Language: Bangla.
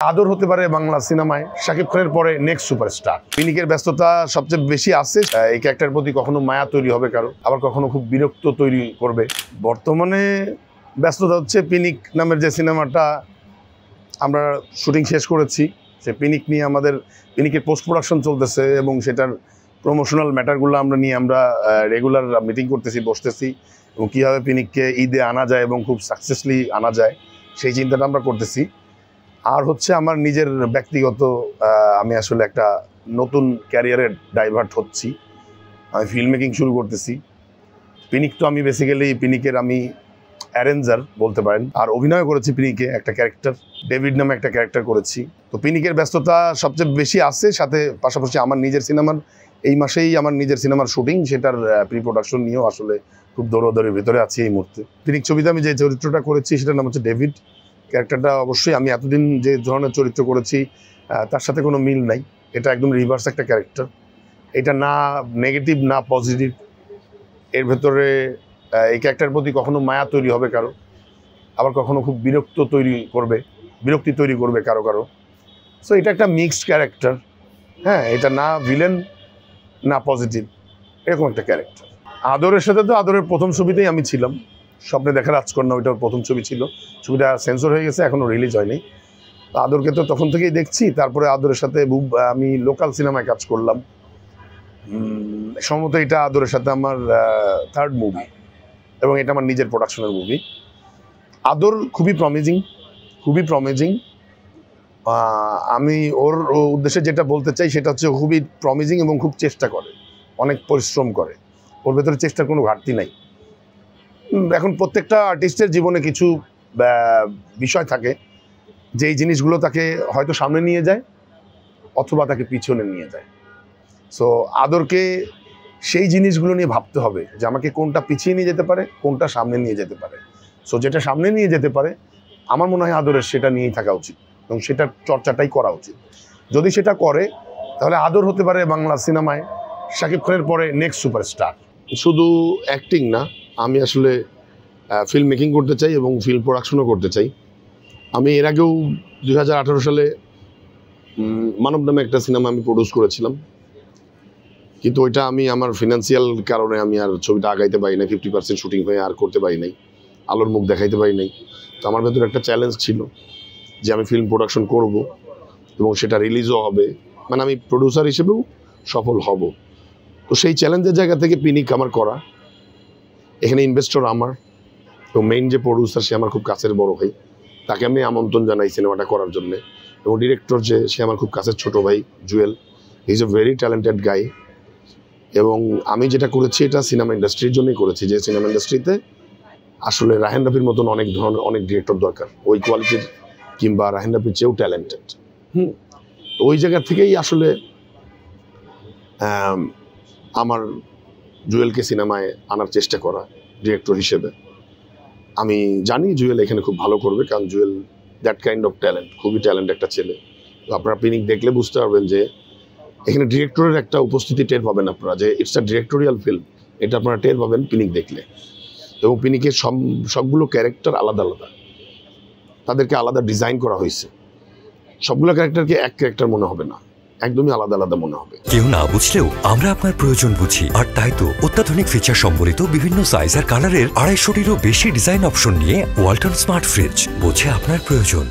আদর হতে পারে বাংলা সিনেমায় শাকিব খানের পরে নেক্সট সুপারস্টার। পিনিকের ব্যস্ততা সবচেয়ে বেশি আছে। এই ক্যারেক্টারের প্রতি কখনো মায়া তৈরি হবে কারো, আবার কখনো খুব বিরক্ত তৈরি করবে। বর্তমানে ব্যস্ততা হচ্ছে পিনিক নামের যে সিনেমাটা আমরা শুটিং শেষ করেছি, সে পিনিক নিয়ে আমাদের পিনিকের পোস্ট প্রোডাকশন চলতেছে এবং সেটার প্রমোশনাল ম্যাটারগুলো আমরা রেগুলার মিটিং করতেছি, বসতেছি এবং কীভাবে পিনিককে ঈদে আনা যায় এবং খুব সাকসেসফুলি আনা যায় সেই চিন্তাটা আমরা করতেছি। আর হচ্ছে আমার নিজের ব্যক্তিগত আমি আসলে একটা নতুন ক্যারিয়ারে ডাইভার্ট হচ্ছি, আমি ফিল্ম মেকিং শুরু করতেছি। পিনিক তো আমি বেসিক্যালি পিনিকের আমি অ্যারেঞ্জার বলতে পারেন, আর অভিনয় করেছি পিনিকে একটা ক্যারেক্টার, ডেভিড নামে একটা ক্যারেক্টার করেছি। তো পিনিকের ব্যস্ততা সবচেয়ে বেশি আছে, সাথে পাশাপাশি আমার নিজের সিনেমার এই মাসেই আমার নিজের সিনেমার শুটিং, সেটার প্রি প্রোডাকশন নিয়েও আসলে খুব দৌড়াদৌড়ির ভিতরে আছি এই মুহূর্তে। পিনিক ছবিতে আমি যে চরিত্রটা করেছি সেটার নাম হচ্ছে ডেভিড। ক্যারেক্টারটা অবশ্যই আমি এতদিন যে ধরনের চরিত্র করেছি তার সাথে কোনো মিল নাই, এটা একদম রিভার্স একটা ক্যারেক্টার। এটা না নেগেটিভ না পজিটিভ, এর ভেতরে এই ক্যারেক্টারের প্রতি কখনো মায়া তৈরি হবে কারো, আবার কখনো খুব বিরক্তি তৈরি করবে কারো কারো। সো এটা একটা মিক্সড ক্যারেক্টার, হ্যাঁ, এটা না ভিলেন না পজিটিভ, এরকম একটা ক্যারেক্টার। আদরের সাথে তো আদরের প্রথম ছবিতেই আমি ছিলাম, স্বপ্নে দেখা রাজকন্যা, ওইটার প্রথম ছবি ছিল। ছবিটা সেন্সর হয়ে গেছে, এখনও রিলিজ হয়নি। তো আদরকে তো তখন থেকেই দেখছি। তারপরে আদরের সাথে আমি লোকাল সিনেমায় কাজ করলাম, সম্ভবত এটা আদরের সাথে আমার থার্ড মুভি এবং এটা আমার নিজের প্রোডাকশনের মুভি। আদর খুবই প্রমিজিং। আমি ওর উদ্দেশ্যে যেটা বলতে চাই সেটা হচ্ছে খুবই প্রমিজিং এবং খুব চেষ্টা করে, অনেক পরিশ্রম করে, ওর ভেতরে চেষ্টার কোনো ঘাটতি নাই। এখন প্রত্যেকটা আর্টিস্টের জীবনে কিছু বিষয় থাকে যেই জিনিসগুলো তাকে হয়তো সামনে নিয়ে যায় অথবা তাকে পিছনে নিয়ে যায়। সো আদরকে সেই জিনিসগুলো নিয়ে ভাবতে হবে যে আমাকে কোনটা পিছিয়ে নিয়ে যেতে পারে, কোনটা সামনে নিয়ে যেতে পারে। সো যেটা সামনে নিয়ে যেতে পারে আমার মনে হয় আদরের সেটা নিয়েই থাকা উচিত এবং সেটার চর্চাটাই করা উচিত। যদি সেটা করে তাহলে আদর হতে পারে বাংলা সিনেমায় শাকিব খানের পরে নেক্সট সুপারস্টার। শুধু অ্যাক্টিং না, আমি আসলে ফিল্ম মেকিং করতে চাই এবং ফিল্ম প্রোডাকশনও করতে চাই। আমি এর আগেও 2018 সালে মানব নামে একটা সিনেমা আমি প্রডিউস করেছিলাম, কিন্তু ওইটা আমি আমার ফিনান্সিয়াল কারণে আমি আর ছবিটা আগাইতে পারি না, 50% শুটিং হয়ে আর করতে পারি নাই, আলোর মুখ দেখাইতে পারি নাই। তো আমার ভেতরে একটা চ্যালেঞ্জ ছিল যে আমি ফিল্ম প্রোডাকশন করব এবং সেটা রিলিজও হবে, মানে আমি প্রডিউসার হিসেবেও সফল হব। তো সেই চ্যালেঞ্জের জায়গা থেকে পিনিক আমার করা, এখানে ইনভেস্টর আমার এবং মেইন যে প্রডিউসার সে আমার খুব কাছের বড় ভাই, তাকে আমি আমন্ত্রণ জানাই সিনেমাটা করার জন্য। এবং ডিরেক্টর যে সে আমার খুব কাছের ছোট ভাই Jewel, he is a very talented guy. এবং আমি যেটা করেছি এটা সিনেমা ইন্ডাস্ট্রির জন্যই করেছি, যে সিনেমা ইন্ডাস্ট্রিতে আসলে রাহেন রাফির মতন অনেক ডিরেক্টর দরকার, ওই কোয়ালিটির কিংবা রাহেন রাফির চেয়েও ট্যালেন্টেড। তো ওই জায়গা থেকেই আসলে আমার জুয়েলকে সিনেমায় আনার চেষ্টা করা ডিরেক্টর হিসেবে। আমি জানি জুয়েল এখানে খুব ভালো করবে, কারণ Jewel that kind of talent, খুবই ট্যালেন্ট একটা ছেলে। তো আপনারা পিনিক দেখলে বুঝতে পারবেন যে এখানে ডিরেক্টরের একটা উপস্থিতি টের পাবেন আপনারা, যে ইটস আ ডিরেক্টোরিয়াল ফিল্ম, এটা আপনারা টের পাবেন পিনিক দেখলে। এবং পিনিকের সবগুলো ক্যারেক্টার আলাদা আলাদা, তাদেরকে আলাদা ডিজাইন করা হয়েছে। সবগুলো ক্যারেক্টারকে এক ক্যারেক্টার মনে হবে না, একদমই আলাদা আলাদা মনে হবে। কেউ না বুঝলেও আমরা আপনার প্রয়োজন বুঝি, আর তাই তো অত্যাধুনিক ফিচার সম্বলিত বিভিন্ন সাইজ আর কালারের 250-টিরও বেশি ডিজাইন অপশন নিয়ে ওয়ালটন স্মার্ট ফ্রিজ বোঝে আপনার প্রয়োজন।